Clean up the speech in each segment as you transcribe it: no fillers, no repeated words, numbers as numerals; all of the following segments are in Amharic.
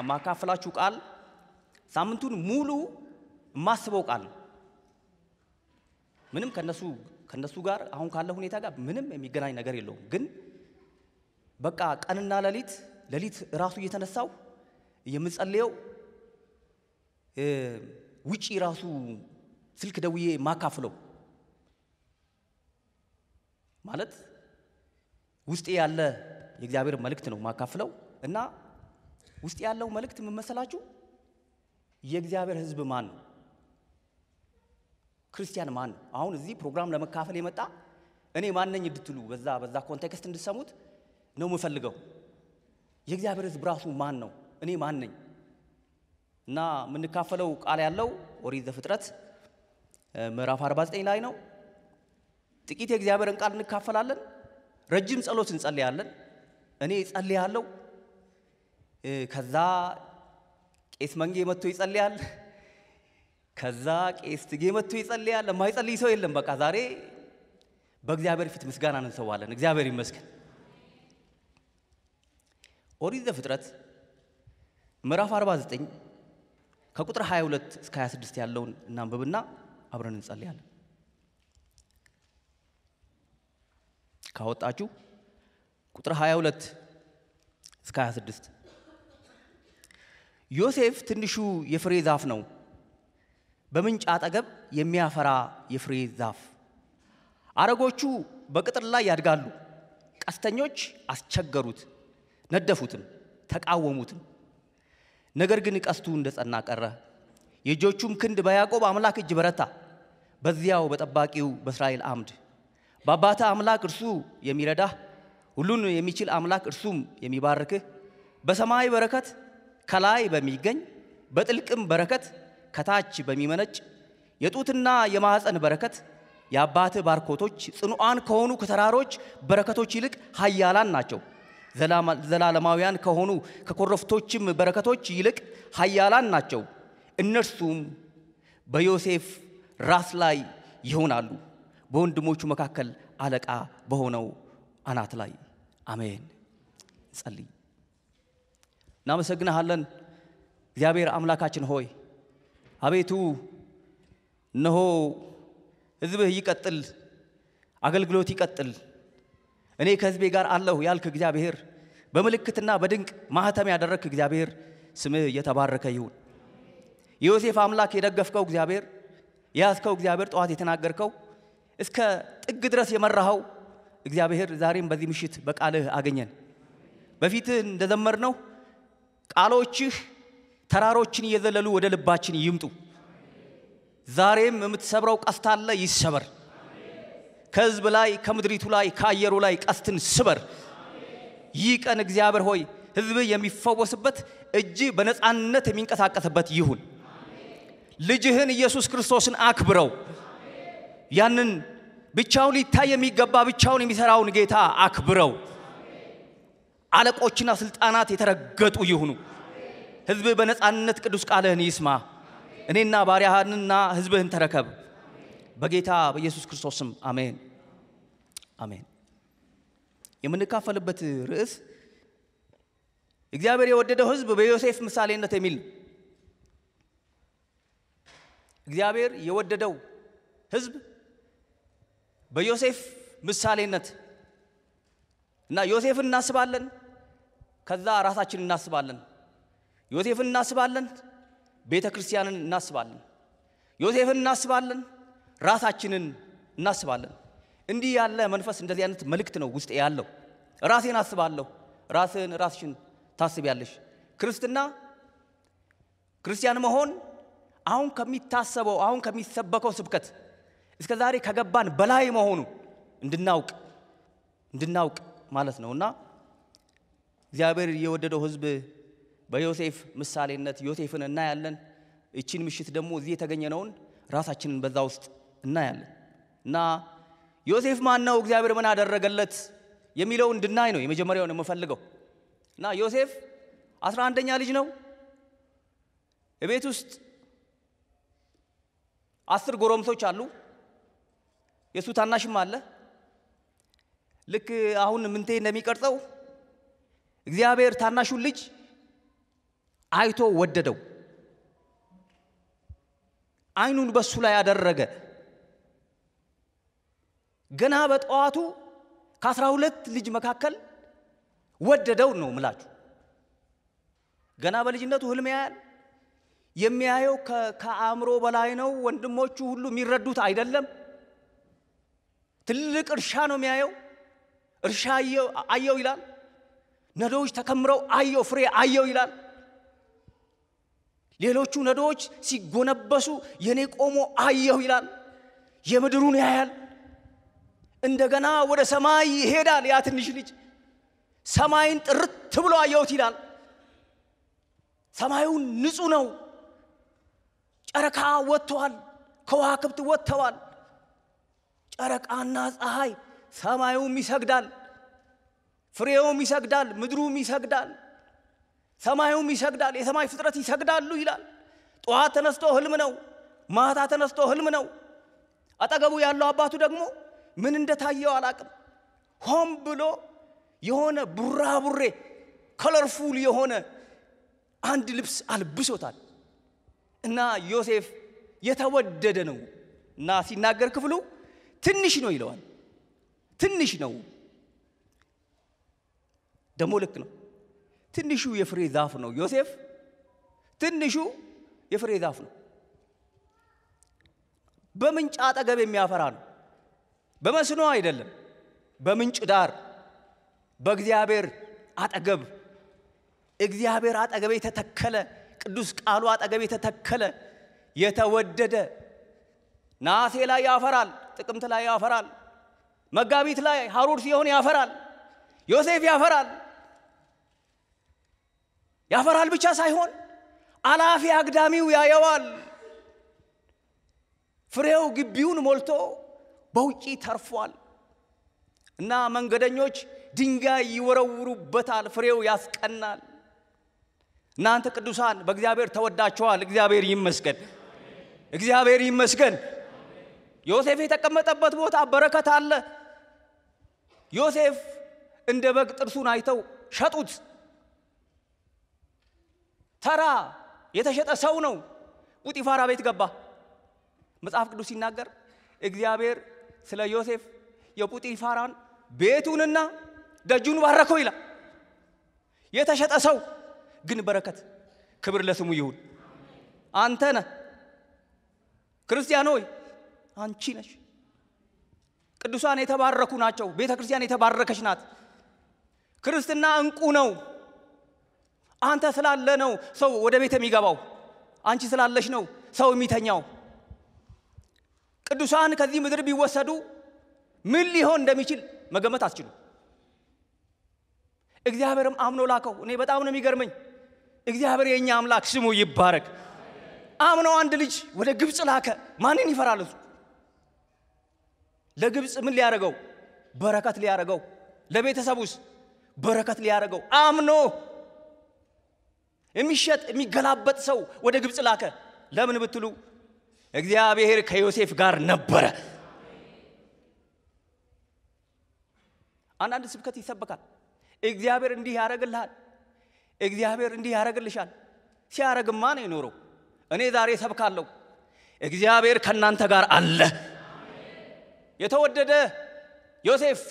ማካፈላችሁ ቃል ሳምንቱን ሙሉ ማስበው ቃል ምንም ከነሱ ጋር አሁን ካለ ሁኔታ ጋር ምንም የሚገናኝ ነገር የለውም ግን በቃ ቀንና ሌሊት ራሱ እየተነሳው የምጸልየው ውጪ ራሱ ስልክ ደውዬ ማካፈለው ማለት ውስጤ ያለ የእግዚአብሔር መልእክት ነው ማካፈለው እና ውስጥ ያለው መልእክት ምን መሰላችሁ የእግዚአብሔር ሕዝብ ማን ነው ክርስቲያን ማን ነው አሁን እዚህ ፕሮግራም ለመካፈል የመጣ እኔ ማን ነኝ እንድትሉ በዛ ኮንቴክስት እንድሰሙት ነው የምፈልገው የእግዚአብሔር ሕዝብ ራሱ ማን ነው እኔ ማን ነኝ እና ምን ካፈለው ቃል ያለው ኦሪት ዘፍጥረት ምዕራፍ 49 ላይ ነው ጥቂት የእግዚአብሔርን ቃል እንካፈላለን ረጅም ጸሎት እንጸልያለን እኔ ጸልያለሁ ከዛ ቄስ መንጌ መጥቶ ይጸልያል ከዛ ቄስ ትጌ መጥቶ ይጸልያል ለማይጸልይ ሰው የለም በቃ ዛሬ በእግዚአብሔር ፊት ምስጋና እንሰዋለን እግዚአብሔር ይመስገን ኦሪት ዘፍጥረት ምዕራፍ 49 ከቁጥር 22 እስከ 26 ያለውን እናንብብና አብረን እንጸልያለን ካወጣችሁ ቁጥር 22 እስከ 26 ዮሴፍ ትንሹ የፍሬ ዛፍ ነው በምንጭ አጠገብ የሚያፈራ የፍሬ ዛፍ አረጎቹ በቅጥር ላይ ያድጋሉ ቀስተኞች አስቸገሩት ነደፉትም ተቃወሙትም ነገር ግን ቀስቱ እንደጸና ቀረ የጆቹም ክንድ በያዕቆብ አምላክ እጅ በረታ በዚያው በጠባቂው በእስራኤል አምድ በአባታ አምላክ እርሱ የሚረዳህ ሁሉን የሚችል አምላክ እርሱም የሚባርክህ በሰማይ በረከት ከላይ በሚገኝ በጥልቅም በረከት ከታች በሚመነጭ የጡትና የማህፀን በረከት የአባተ ባርኮቶች ጽኑዓን ከሆኑ ከተራሮች በረከቶች ይልቅ ኃያላን ናቸው ዘላለማውያን ከሆኑ ከኮረፍቶችም በረከቶች ይልቅ ኃያላን ናቸው እነርሱም በዮሴፍ ራስ ላይ ይሆናሉ በወንድሞቹ መካከል አለቃ በሆነው አናት ላይ አሜን ጸልይ እናመሰግናለን እግዚአብሔር አምላካችን ሆይ አቤቱ እነሆ ሕዝብህ ይቀጥል አገልግሎት ይቀጥል እኔ ከሕዝቤ ጋር አለሁ ያልክ እግዚአብሔር በመልእክትና በድንቅ ማህተም ያደረክ እግዚአብሔር ስምህ የተባረከ ይሁን ዮሴፍ አምላክ የደገፍከው እግዚአብሔር ያስከው እግዚአብሔር ጧት የተናገርከው እስከ ጥግ ድረስ የመራኸው እግዚአብሔር ዛሬም በዚህ ምሽት በቃልህ አገኘን በፊትህ እንደዘመርነው ቃሎችህ ተራሮችን እየዘለሉ ወደ ልባችን ይምጡ ዛሬም የምትሰብረው ቀስት አለ ይሰበር ከሕዝብ ላይ ከምድሪቱ ላይ ከአየሩ ላይ ቀስትን ስበር ይህ ቀን እግዚአብሔር ሆይ ሕዝብህ የሚፈወስበት እጅ በነፃነት የሚንቀሳቀስበት ይሁን ልጅህን ኢየሱስ ክርስቶስን አክብረው ያንን ብቻውን ሊታይ የሚገባ ብቻውን የሚሰራውን ጌታ አክብረው አለቆችና ስልጣናት የተረገጡ ይሁኑ ሕዝብ በነፃነት ቅዱስ ቃልህን ይስማ እኔና ባሪያህንና ሕዝብህን ተረከብ በጌታ በኢየሱስ ክርስቶስ ስም አሜን አሜን የምንካፈልበት ርዕስ እግዚአብሔር የወደደው ሕዝብ በዮሴፍ ምሳሌነት የሚል እግዚአብሔር የወደደው ሕዝብ በዮሴፍ ምሳሌነት እና ዮሴፍን እናስባለን ከዛ ራሳችንን እናስባለን ዮሴፍን እናስባለን ቤተክርስቲያንን እናስባለን ዮሴፍን እናስባለን ራሳችንን እናስባለን እንዲህ ያለ መንፈስ እንደዚህ አይነት መልእክት ነው ውስጥ ያለው ራሴን አስባለሁ ራስሽን ታስቢያለሽ ክርስቲያን መሆን አሁን ከሚታሰበው አሁን ከሚሰበከው ስብከት እስከዛሬ ከገባን በላይ መሆኑ እንድናውቅ ማለት ነውና እግዚአብሔር የወደደው ሕዝብ በዮሴፍ ምሳሌነት ዮሴፍን እናያለን እቺን ምሽት ደግሞ እዚህ የተገኘነውን ራሳችንን በዛ ውስጥ እናያለን እና ዮሴፍ ማን ነው እግዚአብሔር ምን አደረገለት የሚለው እንድናይ ነው የመጀመሪያው ነው የምፈልገው እና ዮሴፍ 11ኛ ልጅ ነው በቤት ውስጥ 10 ጎረምሶች አሉ የሱ ታናሽም አለ ልክ አሁን ምንቴ እንደሚቀርጸው እግዚአብሔር ታናሹን ልጅ አይቶ ወደደው አይኑን በሱ ላይ ያደረገ ገና በጠዋቱ ከ12 ልጅ መካከል ወደደው ነው ምላችሁ ገና በልጅነቱ ህልም ያያል የሚያየው ከአእምሮ በላይ ነው ወንድሞቹ ሁሉ የሚረዱት አይደለም ትልቅ እርሻ ነው የሚያየው እርሻ አየው ይላል ነዶዎች ተከምረው አየው ፍሬ አየው ይላል ሌሎቹ ነዶዎች ሲጎነበሱ የኔ ቆሞ አየው ይላል የምድሩን ያያል እንደገና ወደ ሰማይ ይሄዳል ያ ትንሽ ልጅ ሰማይን ጥርት ብሎ አየውት ይላል ሰማዩ ንጹህ ነው ጨረቃ ወጥቷል ከዋክብት ወጥተዋል ጨረቃና ፀሐይ ሰማዩም ይሰግዳል ፍሬውም ይሰግዳል ምድሩም ይሰግዳል ሰማዩም ይሰግዳል የሰማይ ፍጥረት ይሰግዳሉ ይላል ጧት ተነስቶ ህልም ነው ማታ ተነስቶ ህልም ነው አጠገቡ ያለው አባቱ ደግሞ ምን እንደታየው አላቅም ሆም ብሎ የሆነ ቡራቡሬ ከለርፉል የሆነ አንድ ልብስ አልብሶታል እና ዮሴፍ የተወደደ ነው እና ሲናገር ክፍሉ ትንሽ ነው ይለዋል ትንሽ ነው ደሞ ልክ ነው ትንሹ የፍሬ ዛፍ ነው ዮሴፍ ትንሹ የፍሬ ዛፍ ነው በምንጭ አጠገብ የሚያፈራ ነው በመስኖ አይደለም በምንጭ ዳር በእግዚአብሔር አጠገብ እግዚአብሔር አጠገብ የተተከለ ቅዱስ ቃሉ አጠገብ የተተከለ የተወደደ ናሴ ላይ ያፈራል ጥቅምት ላይ ያፈራል መጋቢት ላይ ሐሩር ሲሆን ያፈራል ዮሴፍ ያፈራል ብቻ ሳይሆን አላፊ አግዳሚው ያየዋል ፍሬው ግቢውን ሞልቶ በውጪ ተርፏል እና መንገደኞች ድንጋይ ይወረውሩበታል ፍሬው ያስቀናል እናንተ ቅዱሳን በእግዚአብሔር ተወዳችኋል እግዚአብሔር ይመስገን ዮሴፍ የተቀመጠበት ቦታ በረከት አለ ዮሴፍ እንደ በግ ጥርሱን አይተው ሸጡት ተራ የተሸጠ ሰው ነው ጲጢፋራ ቤት ገባ መጽሐፍ ቅዱስ ሲናገር እግዚአብሔር ስለ ዮሴፍ የጲጢፋራን ቤቱንና ደጁን ባረከው ይላል የተሸጠ ሰው ግን በረከት ክብር ለስሙ ይሁን አንተ ነህ ክርስቲያን ሆይ አንቺ ነሽ ቅዱሳን የተባረኩ ናቸው ቤተክርስቲያን የተባረከች ናት ክርስትና እንቁ ነው አንተ ስላለ ነው ሰው ወደ ቤት የሚገባው አንቺ ስላለሽ ነው ሰው የሚተኛው ቅዱሳን ከዚህ ምድር ቢወሰዱ ምን ሊሆን እንደሚችል መገመት አትችሉ እግዚአብሔርም አምኖ ላከው እኔ በጣም ነው የሚገርመኝ እግዚአብሔር የኛ አምላክ ስሙ ይባረክ አምኖ አንድ ልጅ ወደ ግብጽ ላከ ማንን ይፈራል እሱ ለግብጽ ምን ሊያረጋው በረከት ሊያረጋው ለቤተሰቡስ በረከት ሊያረጋው አምኖ የሚሸጥ የሚገላበጥ ሰው ወደ ግብጽ ላከ ለምን ብትሉ እግዚአብሔር ከዮሴፍ ጋር ነበረ አንድ ስብከት ይሰበካል እግዚአብሔር እንዲህ ያረጋልሃል እግዚአብሔር እንዲህ ያረጋልሻል ሲያረግማ ነው የኖረው እኔ ዛሬ ሰብካለሁ እግዚአብሔር ከናንተ ጋር አለ የተወደደ ዮሴፍ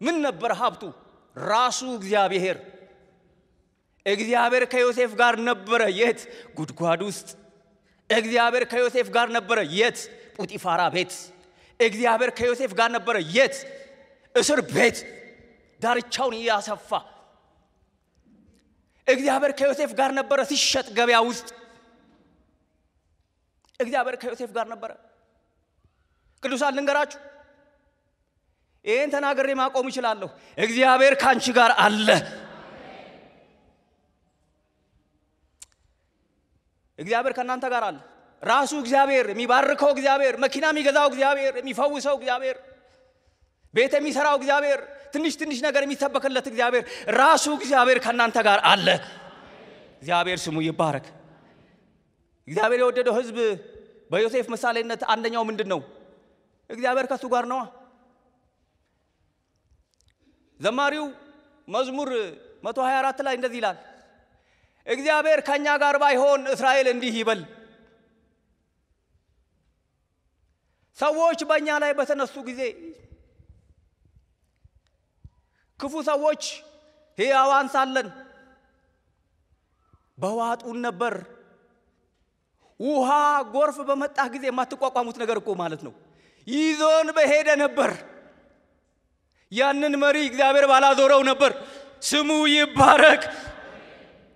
ምን ነበር ሀብቱ ራሱ እግዚአብሔር ከዮሴፍ ጋር ነበረ የት ጉድጓድ ውስጥ እግዚአብሔር ከዮሴፍ ጋር ነበረ የት ጲጢፋራ ቤት እግዚአብሔር ከዮሴፍ ጋር ነበረ የት እስር ቤት ዳርቻውን ያሰፋ እግዚአብሔር ከዮሴፍ ጋር ነበረ ሲሸጥ ገበያ ውስጥ እግዚአብሔር ከዮሴፍ ጋር ነበረ ቅዱሳን ልንገራችሁ ይሄን ተናገሬ ማቆም ይችላልሁ እግዚአብሔር ካንቺ ጋር አለ እግዚአብሔር ከናንተ ጋር አለ ራሱ እግዚአብሔር የሚባርከው እግዚአብሔር መኪና የሚገዛው እግዚአብሔር የሚፈውሰው እግዚአብሔር ቤት የሚሰራው እግዚአብሔር ትንሽ ነገር የሚሰበከለት እግዚአብሔር ራሱ እግዚአብሔር ከናንተ ጋር አለ እግዚአብሔር ስሙ ይባረክ እግዚአብሔር የወደደው ህዝብ በዮሴፍ ምሳሌነት አንደኛው ምንድነው እግዚአብሔር ከሱ ጋር ነው ዘማሪው መዝሙር 124 ላይ እንደዚህ ይላል እግዚአብሔር ከኛ ጋር ባይሆን እስራኤል እንዲህ ይበል። ሰዎች በእኛ ላይ በተነሱ ጊዜ ክፉ ሰዎች ሕያዋን ሳለን በዋጡን ነበር። ውሃ ጎርፍ በመጣ ጊዜ የማትቋቋሙት ነገር እኮ ማለት ነው። ይዞን በሄደ ነበር። ያንን መሪ እግዚአብሔር ባላዞረው ነበር። ስሙ ይባረክ።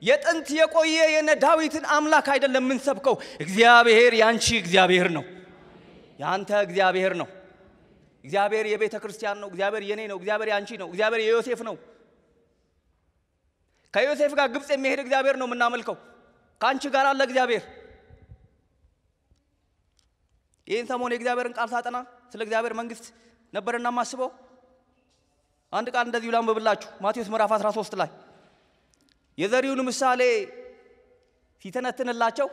የጥንት የቆየ የነ ዳዊትን አምላክ አይደለም ምን ሰብከው። እግዚአብሔር ያንቺ እግዚአብሔር ነው። ያንተ እግዚአብሔር ነው። እግዚአብሔር የቤተ ክርስቲያን ነው። እግዚአብሔር የኔ ነው። እግዚአብሔር ያንቺ ነው። እግዚአብሔር የዮሴፍ ነው። ከዮሴፍ ጋር ግብጽ የሚሄድ እግዚአብሔር ነው የምናመልከው። ካንቺ ጋር አለ እግዚአብሔር። ይህን ሰሞን የእግዚአብሔርን ቃል ሳጠና ስለ እግዚአብሔር መንግስት ነበርና ማስበው አንድ ቃል እንደዚህ ላንብብላችሁ። ማቴዎስ ምዕራፍ 13 ላይ የዘሪውን ምሳሌ ሲተነትንላቸው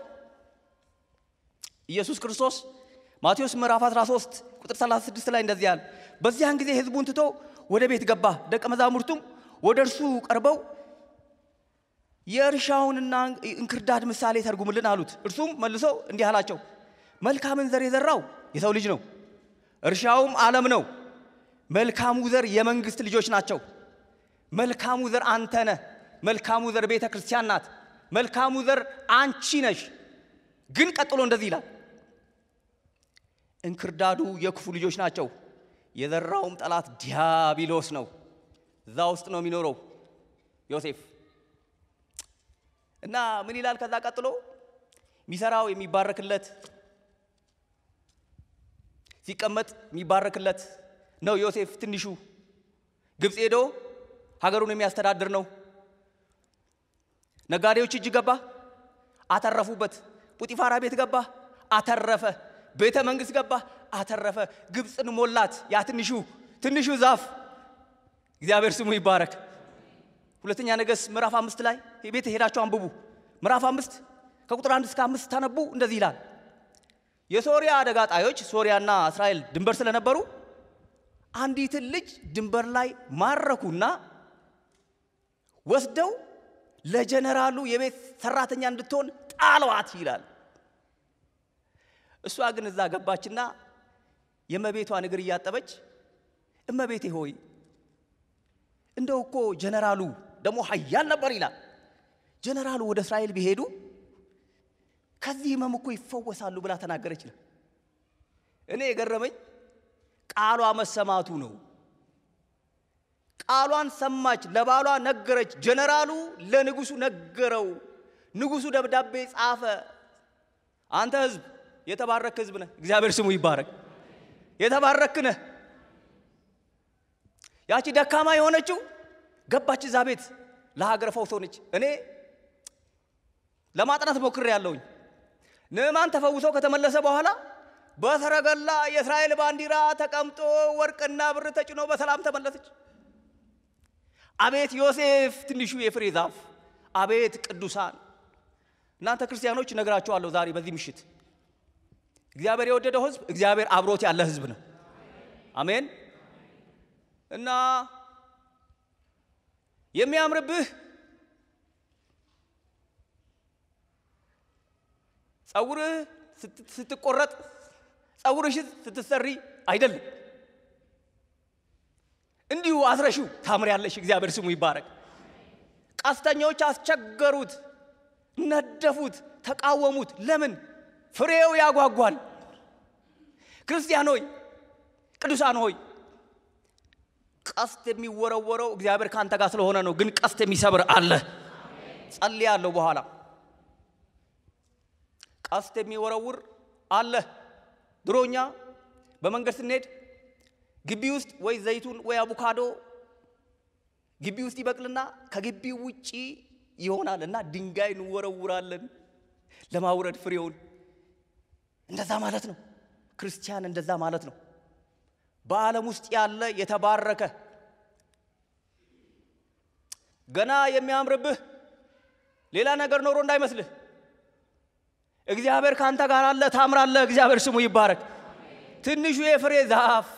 ኢየሱስ ክርስቶስ ማቴዎስ ምዕራፍ 13 ቁጥር 36 ላይ እንደዚህ ያለ፣ በዚያን ጊዜ ሕዝቡን ትቶ ወደ ቤት ገባ። ደቀ መዛሙርቱም ወደ እርሱ ቀርበው የእርሻውንና እንክርዳድ ምሳሌ ተርጉምልን አሉት። እርሱም መልሶ እንዲህ አላቸው፣ መልካምን ዘር የዘራው የሰው ልጅ ነው። እርሻውም ዓለም ነው። መልካሙ ዘር የመንግስት ልጆች ናቸው። መልካሙ ዘር አንተ ነህ። መልካሙ ዘር ቤተ ክርስቲያን ናት። መልካሙ ዘር አንቺ ነሽ። ግን ቀጥሎ እንደዚህ ይላል፣ እንክርዳዱ የክፉ ልጆች ናቸው። የዘራውም ጠላት ዲያብሎስ ነው። እዛ ውስጥ ነው የሚኖረው ዮሴፍ። እና ምን ይላል ከዛ ቀጥሎ? ሚሰራው የሚባረክለት ሲቀመጥ የሚባረክለት ነው። ዮሴፍ ትንሹ ግብጽ ሄዶ ሀገሩን የሚያስተዳድር ነው። ነጋዴዎች እጅ ገባ፣ አተረፉበት። ጲጢፋራ ቤት ገባ፣ አተረፈ። ቤተ መንግስት ገባ፣ አተረፈ። ግብጽን ሞላት ያ ትንሹ ዛፍ። እግዚአብሔር ስሙ ይባረክ። ሁለተኛ ነገሥት ምዕራፍ 5 ላይ ቤት ሄዳችሁ አንብቡ። ምዕራፍ 5 ከቁጥር 1 እስከ 5 ታነቡ እንደዚህ ይላል። የሶሪያ አደጋ ጣዮች ሶሪያና እስራኤል ድንበር ስለነበሩ አንዲትን ልጅ ድንበር ላይ ማረኩና ወስደው ለጀነራሉ የቤት ሰራተኛ እንድትሆን ጣሏት ይላል። እሷ ግን እዛ ገባችና የመቤቷን እግር እያጠበች እመቤቴ ሆይ እንደው እኮ ጀነራሉ ደሞ ኃያል ነበር ይላል። ጀነራሉ ወደ እስራኤል ቢሄዱ ከዚህ ህመም እኮ ይፈወሳሉ ብላ ተናገረች ነው። እኔ የገረመኝ ቃሏ መሰማቱ ነው። ቃሏን ሰማች፣ ለባሏ ነገረች። ጀነራሉ ለንጉሱ ነገረው። ንጉሱ ደብዳቤ ጻፈ። አንተ ህዝብ የተባረክ ህዝብ ነህ። እግዚአብሔር ስሙ ይባረክ። የተባረክ ነህ። ያቺ ደካማ የሆነችው ገባች እዛ ቤት ለሀገር ፈውስ ሆነች። እኔ ለማጥናት ሞክሬ ያለውኝ ንዕማን ተፈውሶ ከተመለሰ በኋላ በሰረገላ የእስራኤል ባንዲራ ተቀምጦ ወርቅና ብር ተጭኖ በሰላም ተመለሰች። አቤት ዮሴፍ ትንሹ የፍሬ ዛፍ! አቤት ቅዱሳን! እናንተ ክርስቲያኖች ነግራችኋለሁ ዛሬ በዚህ ምሽት እግዚአብሔር የወደደው ህዝብ እግዚአብሔር አብሮት ያለ ህዝብ ነው። አሜን። እና የሚያምርብህ ጸጉርህ ስትቆረጥ ጸጉርሽ ስትሰሪ አይደለም፣ እንዲሁ አስረሽው ታምሪያለሽ። እግዚአብሔር ስሙ ይባረክ። ቀስተኞች አስቸገሩት፣ ነደፉት፣ ተቃወሙት። ለምን? ፍሬው ያጓጓል። ክርስቲያን ሆይ ቅዱሳን ሆይ ቀስት የሚወረወረው እግዚአብሔር ካንተ ጋር ስለሆነ ነው። ግን ቀስት የሚሰብር አለ። ጸልያለሁ በኋላ ቀስት የሚወረውር አለ። ድሮኛ በመንገድ ስንሄድ ግቢ ውስጥ ወይ ዘይቱን ወይ አቮካዶ ግቢ ውስጥ ይበቅልና ከግቢው ውጪ ይሆናልና ድንጋይ እንወረውራለን ለማውረድ ፍሬውን። እንደዛ ማለት ነው። ክርስቲያን እንደዛ ማለት ነው። በዓለም ውስጥ ያለ የተባረከ ገና የሚያምርብህ ሌላ ነገር ኖሮ እንዳይመስልህ። እግዚአብሔር ካንተ ጋር አለ፣ ታምራለህ። እግዚአብሔር ስሙ ይባረክ። ትንሹ የፍሬ ዛፍ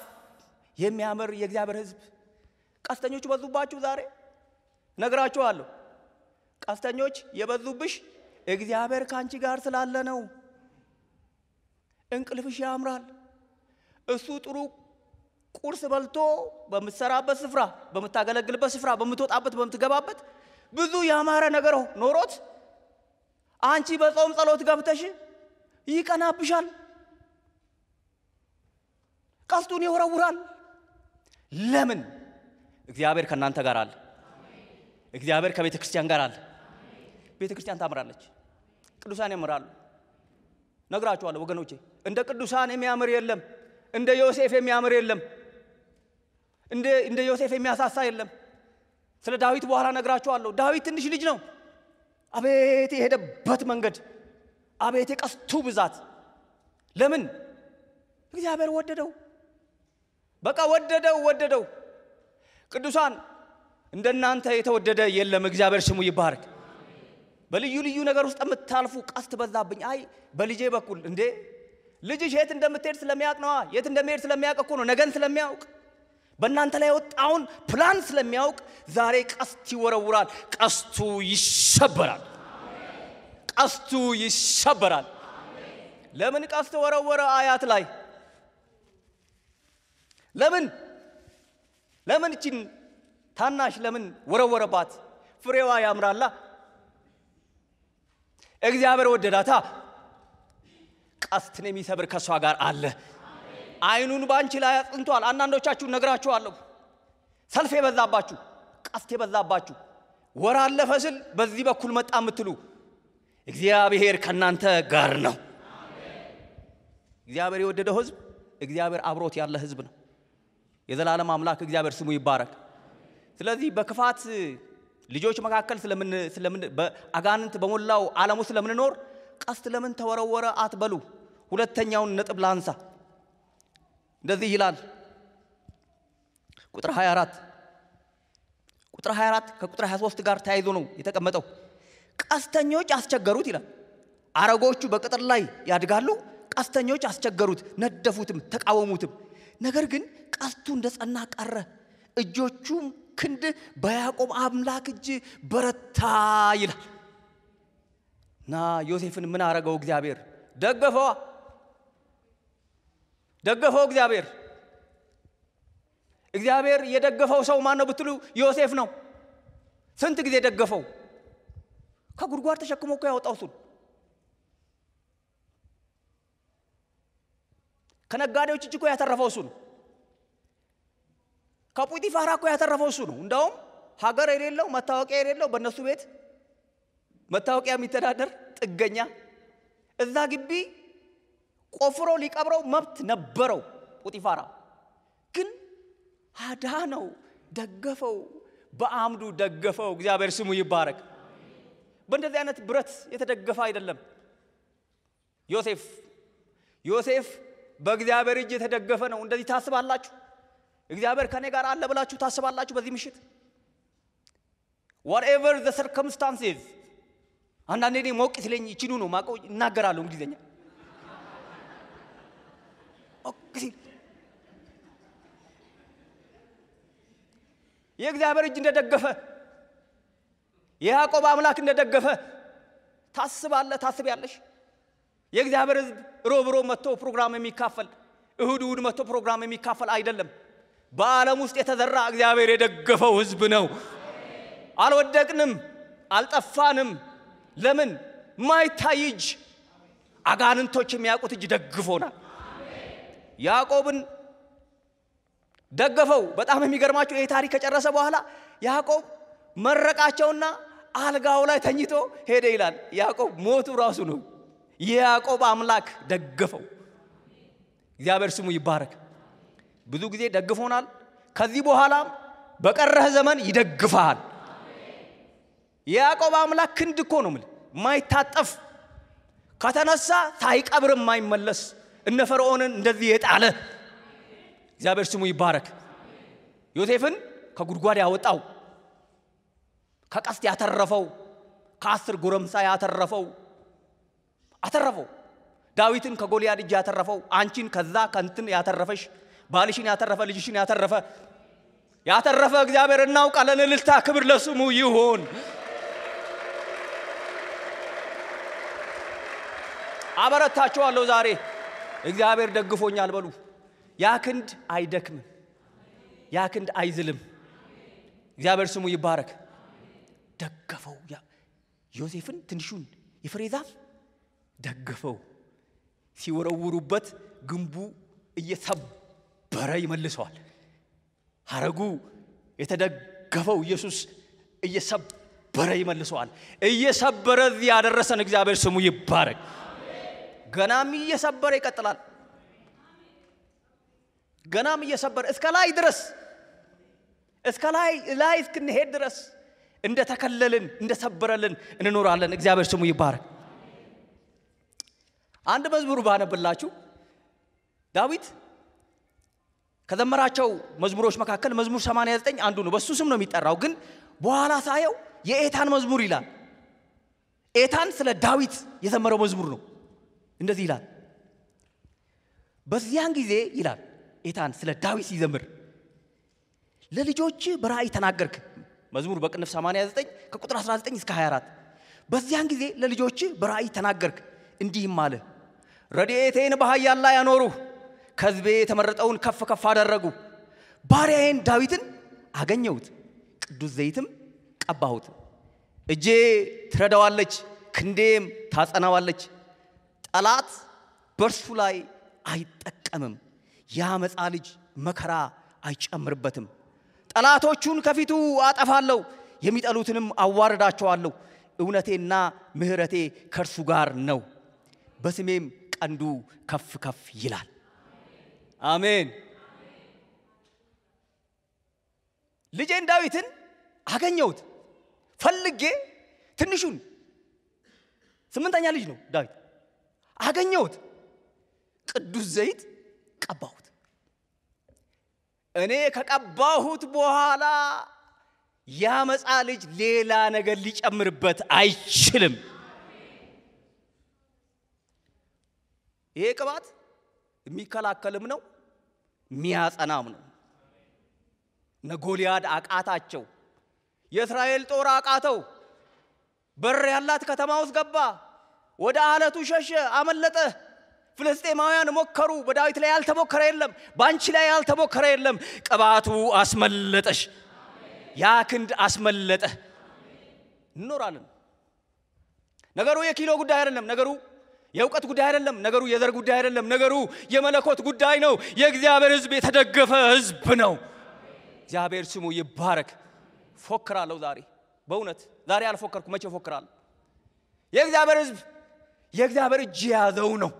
የሚያምር የእግዚአብሔር ሕዝብ። ቀስተኞቹ በዙባችሁ ዛሬ ነግራችኋለሁ። ቀስተኞች የበዙብሽ እግዚአብሔር ካንቺ ጋር ስላለ ነው እንቅልፍሽ ያምራል እሱ ጥሩ ቁርስ በልቶ በመሰራበት ስፍራ በመታገለግልበት ስፍራ በመተጣበት በመትገባበት ብዙ ያማረ ነገር ኖሮት አንቺ በጾም ጸሎት ገብተሽ ይቀናብሻል ቀስቱን ይወረውራል ለምን እግዚአብሔር ከናንተ ጋር አለ እግዚአብሔር ከቤተ ክርስቲያን ጋር አለ ቤተ ክርስቲያን ታምራለች ቅዱሳን ያምራሉ ነግራችኋለሁ ወገኖቼ እንደ ቅዱሳን የሚያምር የለም እንደ ዮሴፍ የሚያምር የለም እንደ ዮሴፍ የሚያሳሳ የለም ስለ ዳዊት በኋላ ነግራችኋለሁ ዳዊት ትንሽ ልጅ ነው አቤት የሄደበት መንገድ አቤት የቀስቱ ብዛት ለምን እግዚአብሔር ወደደው በቃ ወደደው ቅዱሳን እንደናንተ የተወደደ የለም እግዚአብሔር ስሙ ይባረክ በልዩ ልዩ ነገር ውስጥ የምታልፉ ቀስት በዛብኝ አይ በልጄ በኩል እንዴ ልጅሽ የት እንደምትሄድ ስለሚያውቅ ነው የት እንደሚሄድ ስለሚያውቅ እኮ ነው ነገን ስለሚያውቅ በእናንተ ላይ ወጣውን ፕላን ስለሚያውቅ ዛሬ ቀስት ይወረውራል ቀስቱ ይሰበራል ለምን ቀስት ወረወረ አያት ላይ ለምን እቺን ታናሽ ለምን ወረወረባት ፍሬዋ ያምራላ እግዚአብሔር ወደዳታ ቀስትን የሚሰብር ከሷ ጋር አለ አይኑን ባንቺ ላይ አጥንቷል አንዳንዶቻችሁ ነግራችኋለሁ ሰልፍ የበዛባችሁ ቀስት የበዛባችሁ ወራ አለፈስል በዚህ በኩል መጣ የምትሉ እግዚአብሔር ከናንተ ጋር ነው እግዚአብሔር የወደደው ህዝብ እግዚአብሔር አብሮት ያለ ህዝብ ነው የዘላለም አምላክ እግዚአብሔር ስሙ ይባረክ ስለዚህ በክፋት ልጆች መካከል ስለምን በአጋንንት በሞላው ዓለም ውስጥ ስለምንኖር ቀስት ለምን ተወረወረ አትበሉ ሁለተኛውን ነጥብ ላንሳ እንደዚህ ይላል ቁጥር 24 ከቁጥር 23 ጋር ተያይዞ ነው የተቀመጠው ቀስተኞች አስቸገሩት ይላል አረጎቹ በቅጥር ላይ ያድጋሉ ቀስተኞች አስቸገሩት ነደፉትም ተቃወሙትም ነገር ግን ቀስቱ እንደጸና ቀረ እጆቹም ክንድ በያዕቆብ አምላክ እጅ በረታ ይላል ና ዮሴፍን ምን አረገው እግዚአብሔር ደገፈው እግዚአብሔር የደገፈው ሰው ማን ነው ብትሉ ዮሴፍ ነው ስንት ጊዜ ደገፈው ከጉድጓድ ተሸክሞ እኮ ያወጣው እሱ ከነጋዴዎች እጅ እኮ ያተረፈው እሱ ነው ከጲጢፋራ እኮ ያተረፈው እሱ ነው እንደውም ሀገር የሌለው መታወቂያ የሌለው በእነሱ ቤት መታወቂያ የሚተዳደር ጥገኛ እዛ ግቢ ቆፍሮ ሊቀብረው መብት ነበረው ጲጢፋራ ግን አዳነው ደገፈው በአምዱ ደገፈው እግዚአብሔር ስሙ ይባረክ በእንደዚህ አይነት ብረት የተደገፈ አይደለም ዮሴፍ በእግዚአብሔር እጅ የተደገፈ ነው እንደዚህ ታስባላችሁ እግዚአብሔር ከኔ ጋር አለ ብላችሁ ታስባላችሁ በዚህ ምሽት whatever the circumstances አንዳንዴ ሞቅ ሲለኝ ይችኑ ነው ማቀው እናገራለሁ እንግሊዘኛ ኦኬ የእግዚአብሔር እጅ እንደደገፈ የያዕቆብ አምላክ እንደደገፈ ታስቢያለሽ የእግዚአብሔር ሕዝብ ሮብሮ መጥቶ ፕሮግራም የሚካፈል እሁድ መጥቶ ፕሮግራም የሚካፈል አይደለም በዓለም ውስጥ የተዘራ እግዚአብሔር የደገፈው ሕዝብ ነው አልወደቅንም አልጠፋንም ለምን ማይታይጅ አጋንንቶች የሚያውቁት እጅ ደግፎናል ያዕቆብን ደገፈው በጣም የሚገርማችሁ ይሄ ታሪክ ከጨረሰ በኋላ ያዕቆብ መረቃቸውና አልጋው ላይ ተኝቶ ሄደ ይላል ያዕቆብ ሞቱ ራሱ ነው የያዕቆብ አምላክ ደገፈው እግዚአብሔር ስሙ ይባረክ ብዙ ጊዜ ደግፎናል ከዚህ በኋላም በቀረህ ዘመን ይደግፋል የያዕቆብ አምላክ ክንድ እኮ ነው ማይታጠፍ ከተነሳ ሳይቀብር ማይመለስ እነ ፈርዖንን እንደዚህ የጣለ እግዚአብሔር ስሙ ይባረክ ዮሴፍን ከጉድጓድ ያወጣው ከቀስት ያተረፈው ከ10 ጎረምሳ ያተረፈው ዳዊትን ከጎልያድ እጅ ያተረፈው አንቺን ከዛ ከንትን ያተረፈሽ ባልሽን ያተረፈ ልጅሽን ያተረፈ እግዚአብሔር እናውቃለን እልልታ ክብር ለስሙ ይሁን አበረታችኋለሁ ዛሬ እግዚአብሔር ደግፎኛል በሉ ያ ክንድ አይደክም ያ ክንድ አይዝልም እግዚአብሔር ስሙ ይባረክ ደገፈው ዮሴፍን ትንሹን የፍሬ ዛፍ ደገፈው ሲወረውሩበት ግንቡ እየሰበረ ይመልሰዋል ሐረጉ የተደገፈው ኢየሱስ እየሰበረ ይመልሰዋል እየሰበረ እዚህ ያደረሰን እግዚአብሔር ስሙ ይባረክ ገናም እየሰበረ ይቀጥላል ገናም እየሰበረ እስከ ላይ ድረስ እስከ ላይ እስክንሄድ ድረስ እንደተከለልን እንደሰበረልን እንኖራለን እግዚአብሔር ስሙ ይባረክ አንድ መዝሙር ባነብላችሁ ዳዊት ከዘመራቸው መዝሙሮች መካከል መዝሙር 89 አንዱ ነው በሱ ስም ነው የሚጠራው ግን በኋላ ሳየው የኤታን መዝሙር ይላል ኤታን ስለ ዳዊት የዘመረው መዝሙር ነው እንደዚህ ይላል በዚያን ጊዜ ይላል ኤታን ስለ ዳዊት ሲዘምር ለልጆች በራእይ ተናገርክ መዝሙር በቅንፍ 89 ከቁጥር 19 እስከ 24 በዚያን ጊዜ ለልጆች በራእይ ተናገርክ እንዲህም አለ ረድኤቴን በኃያል ላይ አኖሩ ከሕዝቤ የተመረጠውን ከፍ ከፍ አደረጉ ባሪያዬን ዳዊትን አገኘሁት ቅዱስ ዘይትም ቀባሁት እጄ ትረዳዋለች ክንዴም ታጸናዋለች ጠላት በርሱ ላይ አይጠቀምም ያመጻ ልጅ መከራ አይጨምርበትም ጠላቶቹን ከፊቱ አጠፋለሁ የሚጠሉትንም አዋርዳቸዋለሁ እውነቴና ምህረቴ ከርሱ ጋር ነው በስሜም ቀንዱ ከፍ ከፍ ይላል አሜን ልጄን ዳዊትን አገኘሁት ፈልጌ ትንሹን 8ኛ ልጅ ነው ዳዊት አገኘሁት ቅዱስ ዘይት ቀባሁት እኔ ከቀባሁት በኋላ ያመጻ ልጅ ሌላ ነገር ሊጨምርበት አይችልም ይሄ ቅባት የሚከላከልም ነው የሚያጸናም ነው ነጎልያድ አቃታቸው የእስራኤል ጦር አቃተው በር ያላት ከተማ ውስጥ ገባ ወደ አለቱ ሸሸ አመለጠ ፍልስጤማውያን ሞከሩ በዳዊት ላይ ያልተሞከረ የለም ባንቺ ላይ ያልተሞከረ የለም ቅባቱ አስመለጠሽ ያ ክንድ አስመለጠ እንኖራለን ነገሩ የኪሎ ጉዳይ አይደለም ነገሩ የእውቀት ጉዳይ አይደለም ነገሩ የዘር ጉዳይ አይደለም ነገሩ የመለኮት ጉዳይ ነው የእግዚአብሔር ሕዝብ የተደገፈ ሕዝብ ነው እግዚአብሔር ስሙ ይባረክ ፎክራለሁ ዛሬ በእውነት ዛሬ አልፎከርኩ መቼ ፎክራለሁ የእግዚአብሔር ሕዝብ የእግዚአብሔር እጅ ያዘው ነው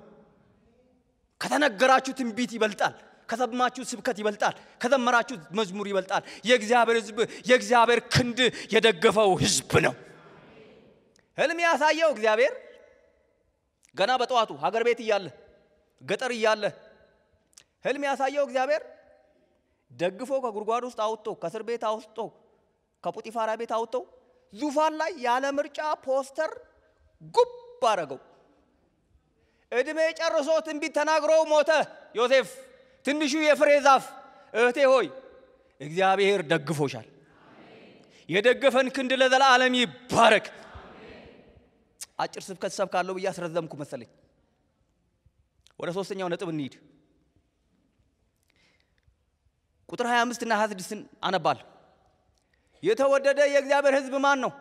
ከተነገራችሁ ትንቢት ይበልጣል ከሰማችሁ ስብከት ይበልጣል ከዘመራችሁ መዝሙር ይበልጣል የእግዚአብሔር ሕዝብ የእግዚአብሔር ክንድ የደገፈው ሕዝብ ነው ህልም ያሳየው እግዚአብሔር ገና በጠዋቱ ሀገር ቤት ይያለ ገጠር ይያለ ህልም ያሳየው እግዚአብሔር ደግፎ ከጉርጓድ ውስጥ አውጥቶ ከስር ቤት አውጥቶ ከጶጢፋራ ቤት አውጥቶ ዙፋን ላይ ያለ ምርጫ ፖስተር ጉብ አረገው እድሜ ጨርሶ ትንቢት ተናግሮ ሞተ ዮሴፍ ትንሹ የፍሬ ዛፍ እህቴ ሆይ እግዚአብሔር ደግፎሻል የደገፈን ክንድ ለዘላለም ይባረክ አጭር ስብከት ሰብካለሁ በያስረዘምኩ መሰለኝ ወደ ሶስተኛው ነጥብ እንሂድ ቁጥር 25 እና 26 አነባል የተወደደ የእግዚአብሔር ሕዝብ ማን ነው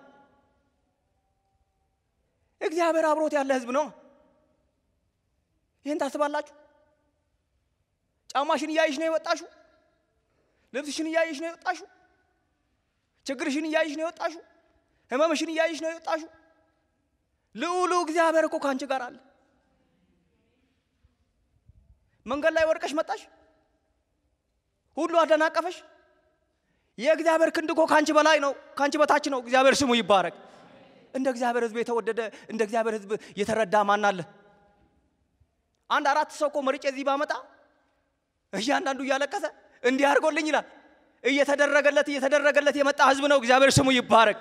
እግዚአብሔር አብሮት ያለ ሕዝብ ነው ይሄን ታስባላችሁ ጫማሽን ያይሽ ነው የወጣሹ ልብስሽን ያይሽ ነው የወጣሹ ችግርሽን ያይሽ ነው የወጣሹ ህመምሽን ያይሽ ነው የወጣሹ ልዑሉ እግዚአብሔር እኮ ካንቺ ጋር አለ መንገድ ላይ ወርቀሽ መጣሽ ሁሉ አደናቀፈሽ የእግዚአብሔር ክንድ እኮ ካንቺ በላይ ነው ካንቺ በታች ነው እግዚአብሔር ስሙ ይባረክ እንደ እግዚአብሔር ሕዝብ የተወደደ እንደ እግዚአብሔር ሕዝብ የተረዳ ማን አለ አንድ አራት ሰው እኮ መርጬ እዚህ ባመጣ እያንዳንዱ ያለቀሰ እንዲህ አድርጎልኝ ይላል እየተደረገለት የመጣ ሕዝብ ነው እግዚአብሔር ስሙ ይባረክ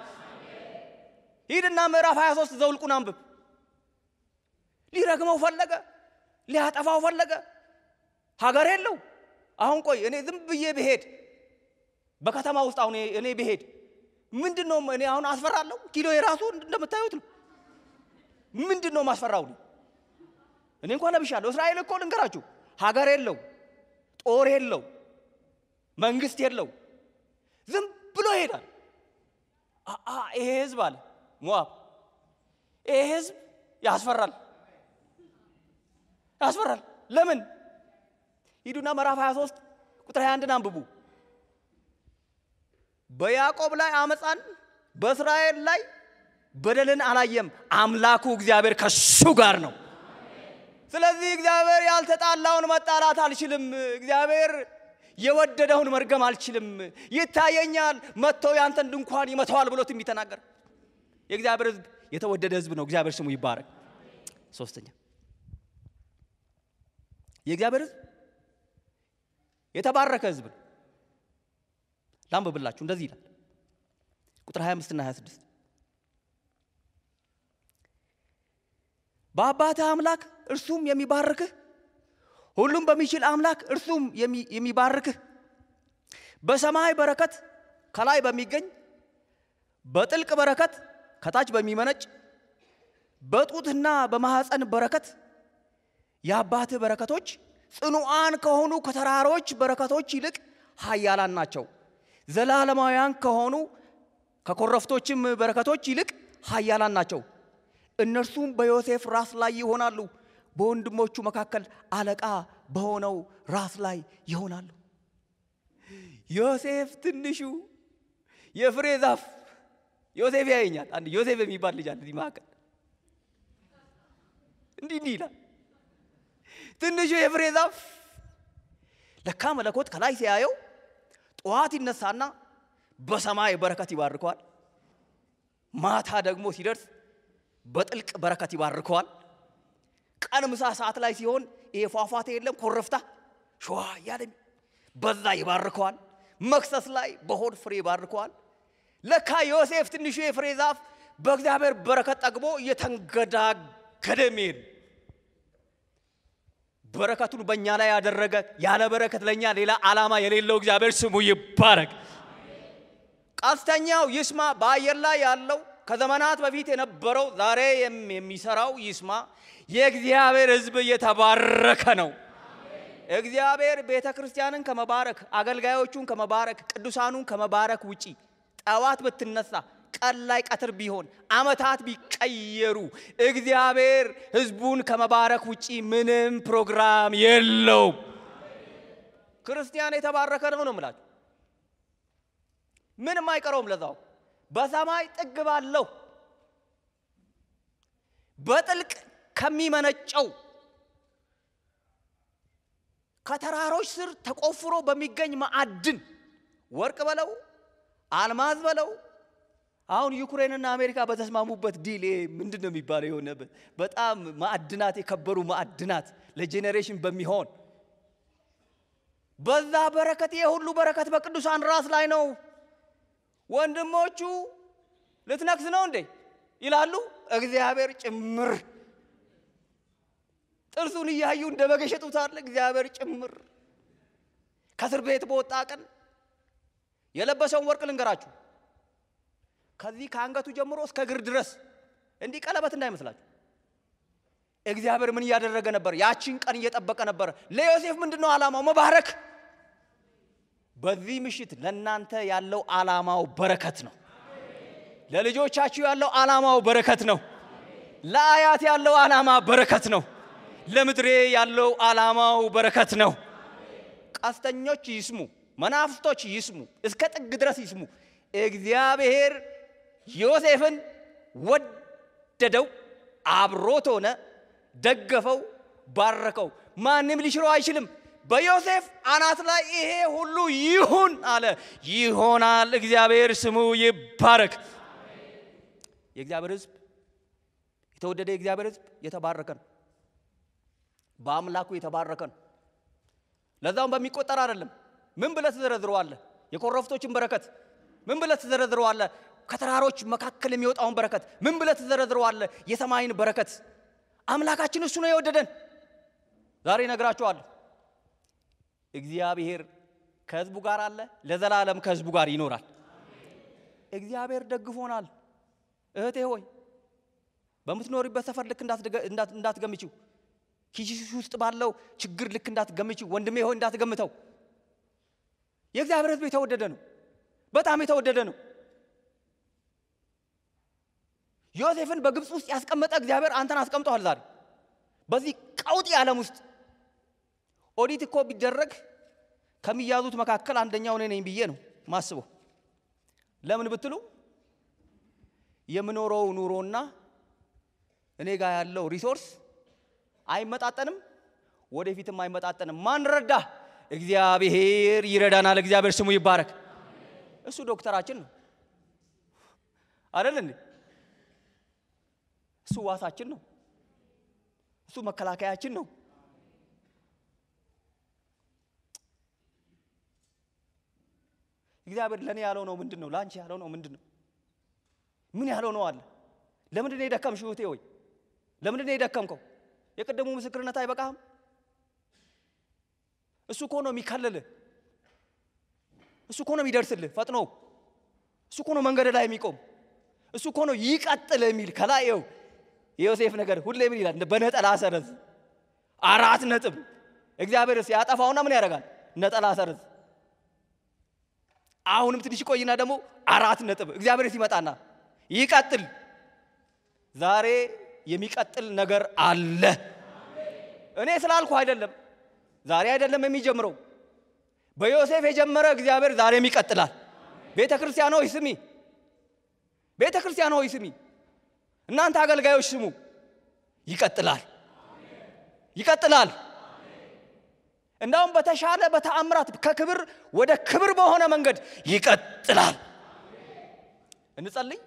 ሂድና ምዕራፍ 23 ዘውልቁን አንብብ ሊረግመው ፈለገ ሊያጠፋው ፈለገ ሀገር የለው አሁን ቆይ እኔ ዝም ብዬ ብሄድ በከተማ ውስጥ አሁን እኔ ብሄድ ምንድነው እኔ አሁን አስፈራለሁ ኪሎ የራሱ እንደምታዩት ነው ምንድነው ማስፈራው እኔ እንኳን ለብሻለሁ። እስራኤል እኮ ልንገራችሁ ሀገር የለው፣ ጦር የለው፣ መንግስት የለው፣ ዝም ብሎ ይሄዳል። ይሄ ህዝብ አለ ሞዓብ፣ ይሄ ህዝብ ያስፈራል። ለምን? ሂዱና ምዕራፍ 23 ቁጥር 21 አንብቡ። በያዕቆብ ላይ አመፃን በእስራኤል ላይ በደልን አላየም፣ አምላኩ እግዚአብሔር ከሱ ጋር ነው። ስለዚህ እግዚአብሔር ያልተጣላውን መጣላት አልችልም፣ እግዚአብሔር የወደደውን መርገም አልችልም። ይታየኛል መጥቶ ያንተን ድንኳን ይመታዋል ብሎት የሚተናገር የእግዚአብሔር ህዝብ የተወደደ ህዝብ ነው። እግዚአብሔር ስሙ ይባረክ። ሶስተኛ የእግዚአብሔር ህዝብ የተባረከ ህዝብ ነው። ላንብብላችሁ እንደዚህ ይላል ቁጥር 25 እና 26 በአባትህ አምላክ እርሱም የሚባርክህ ሁሉም በሚችል አምላክ እርሱም የሚባርክህ በሰማይ በረከት ከላይ በሚገኝ በጥልቅ በረከት ከታች በሚመነጭ በጡትና በማህፀን በረከት የአባትህ በረከቶች ጽኑዓን ከሆኑ ከተራሮች በረከቶች ይልቅ ኃያላን ናቸው። ዘላለማውያን ከሆኑ ከኮረፍቶችም በረከቶች ይልቅ ኃያላን ናቸው። እነርሱም በዮሴፍ ራስ ላይ ይሆናሉ፣ በወንድሞቹ መካከል አለቃ በሆነው ራስ ላይ ይሆናሉ። ዮሴፍ ትንሹ የፍሬ ዛፍ ዮሴፍ ያየኛል። አንድ ዮሴፍ የሚባል ልጅ አለ እዚህ መካከል እንዲህ ይላል ትንሹ የፍሬ ዛፍ ለካ መለኮት ከላይ ሲያየው ጠዋት ይነሳና በሰማይ በረከት ይባርከዋል፣ ማታ ደግሞ ሲደርስ በጥልቅ በረከት ይባርከዋል። ቀን ምሳ ሰዓት ላይ ሲሆን ይሄ ፏፏቴ የለም ኮረፍታ ሸዋ ያለም በዛ ይባርከዋል። መክሰስ ላይ በሆድ ፍሬ ይባርከዋል። ለካ ዮሴፍ ትንሹ የፍሬ ዛፍ በእግዚአብሔር በረከት ጠግቦ እየተንገዳገደ የሚሄድ በረከቱን በእኛ ላይ ያደረገ ያለ በረከት ለኛ ሌላ ዓላማ የሌለው እግዚአብሔር ስሙ ይባረክ። ቀስተኛው ይስማ በአየር ላይ ያለው ከዘመናት በፊት የነበረው ዛሬ የሚሰራው ይስማ። የእግዚአብሔር ሕዝብ የተባረከ ነው። እግዚአብሔር ቤተክርስቲያንን ከመባረክ አገልጋዮቹን ከመባረክ ቅዱሳኑን ከመባረክ ውጪ ጠዋት ብትነሳ ቀን ላይ ቀትር ቢሆን አመታት ቢቀየሩ እግዚአብሔር ሕዝቡን ከመባረክ ውጪ ምንም ፕሮግራም የለውም። ክርስቲያን የተባረከ ነው ማለት ምንም አይቀረውም። ለዛው በሰማይ ጥግ ባለው በጥልቅ ከሚመነጨው ከተራሮች ስር ተቆፍሮ በሚገኝ ማዕድን ወርቅ በለው አልማዝ በለው አሁን ዩክሬንና አሜሪካ በተስማሙበት ዲል ምንድነው የሚባለው የሆነበት በጣም ማዕድናት የከበሩ ማዕድናት ለጄኔሬሽን በሚሆን በዛ በረከት የሁሉ በረከት በቅዱሳን ራስ ላይ ነው። ወንድሞቹ ልትነክስ ነው እንዴ ይላሉ፣ እግዚአብሔር ጭምር ጥርሱን እያዩ እንደበገሸጡታል። እግዚአብሔር ጭምር ከእስር ቤት በወጣ ቀን የለበሰውን ወርቅ ልንገራችሁ ከዚህ ከአንገቱ ጀምሮ እስከ እግር ድረስ እንዲህ ቀለበት እንዳይመስላችሁ እግዚአብሔር ምን ያደረገ ነበር? ያቺን ቀን እየጠበቀ ነበር። ለዮሴፍ ምንድነው ዓላማው? መባረክ። በዚህ ምሽት ለናንተ ያለው ዓላማው በረከት ነው። ለልጆቻችሁ ያለው ዓላማው በረከት ነው። ለአያት ያለው ዓላማ በረከት ነው። ለምድሬ ያለው ዓላማው በረከት ነው። ቀስተኞች ይስሙ፣ መናፍስቶች ይስሙ፣ እስከ ጥግ ድረስ ይስሙ። እግዚአብሔር ዮሴፍን ወደደው፣ አብሮት ሆነ፣ ደገፈው፣ ባረከው። ማንም ሊሽረው አይችልም። በዮሴፍ አናት ላይ ይሄ ሁሉ ይሁን አለ፣ ይሆናል። እግዚአብሔር ስሙ ይባረክ። የእግዚአብሔር ሕዝብ የተወደደ የእግዚአብሔር ሕዝብ የተባረከ ነው። በአምላኩ የተባረከ ነው። ለዛውም በሚቆጠር አይደለም። ምን ብለህ ትዘረዝረዋለህ? የኮረፍቶችን በረከት ምን ብለህ ትዘረዝረዋለህ? ከተራሮች መካከል የሚወጣውን በረከት ምን ብለህ ትዘረዝረዋለህ? የሰማይን በረከት አምላካችን እሱ ነው የወደደን። ዛሬ ነግራችኋለሁ። እግዚአብሔር ከሕዝቡ ጋር አለ፣ ለዘላለም ከሕዝቡ ጋር ይኖራል። እግዚአብሔር ደግፎናል። እህቴ ሆይ በምትኖሪበት ሰፈር ልክ እንዳትገምቺው ኪስሽ ውስጥ ባለው ችግር ልክ እንዳትገምጪ ወንድሜ ሆይ እንዳትገምተው። የእግዚአብሔር ሕዝብ የተወደደ ነው፣ በጣም የተወደደ ነው። ዮሴፍን በግብጽ ውስጥ ያስቀመጠ እግዚአብሔር አንተን አስቀምጧል ዛሬ በዚህ ቀውጢ ዓለም ውስጥ። ኦዲት እኮ ቢደረግ ከሚያዙት መካከል አንደኛው ነኝ ብዬ ነው ማስበው። ለምን ብትሉ የምኖረው ኑሮና እኔ ጋር ያለው ሪሶርስ አይመጣጠንም፣ ወደፊትም አይመጣጠንም። ማን ረዳ? እግዚአብሔር ይረዳናል። እግዚአብሔር ስሙ ይባረክ። እሱ ዶክተራችን ነው አይደል እንዴ? እሱ ዋሳችን ነው፣ እሱ መከላከያችን ነው። እግዚአብሔር ለኔ ያለው ነው ምንድነው? ላንቺ ያለው ነው ምንድነው? ምን ያለው ነው አለ? ለምንድን ነው የደከምሽው እህቴ ሆይ? ለምንድን ነው የደከምከው? የቀደሙ ምስክርነት አይበቃም? እሱ እኮ ነው የሚከለልህ፣ እሱ እኮ ነው የሚደርስልህ ፈጥኖ፣ እሱ እኮ ነው መንገድ ላይ የሚቆም፣ እሱ እኮ ነው ይቀጥል የሚል። ከላይው የዮሴፍ ነገር ሁሌ ምን ይላል? በነጠላ ሰረዝ 4 ነጥብ። እግዚአብሔር ሲያጠፋውና ምን ያደርጋል? ነጠላ ሰረዝ። አሁንም ትንሽ ቆይና ደግሞ 4 ነጥብ። እግዚአብሔር ሲመጣና ይቀጥል። ዛሬ የሚቀጥል ነገር አለ። እኔ ስላልኩ አይደለም፣ ዛሬ አይደለም የሚጀምረው። በዮሴፍ የጀመረ እግዚአብሔር ዛሬም ይቀጥላል። ቤተክርስቲያን ሆይ ስሚ፣ ቤተክርስቲያን ሆይ ስሚ፣ እናንተ አገልጋዮች ስሙ። ይቀጥላል፣ ይቀጥላል። እንዳውም በተሻለ በተአምራት ከክብር ወደ ክብር በሆነ መንገድ ይቀጥላል። እንጸልይ።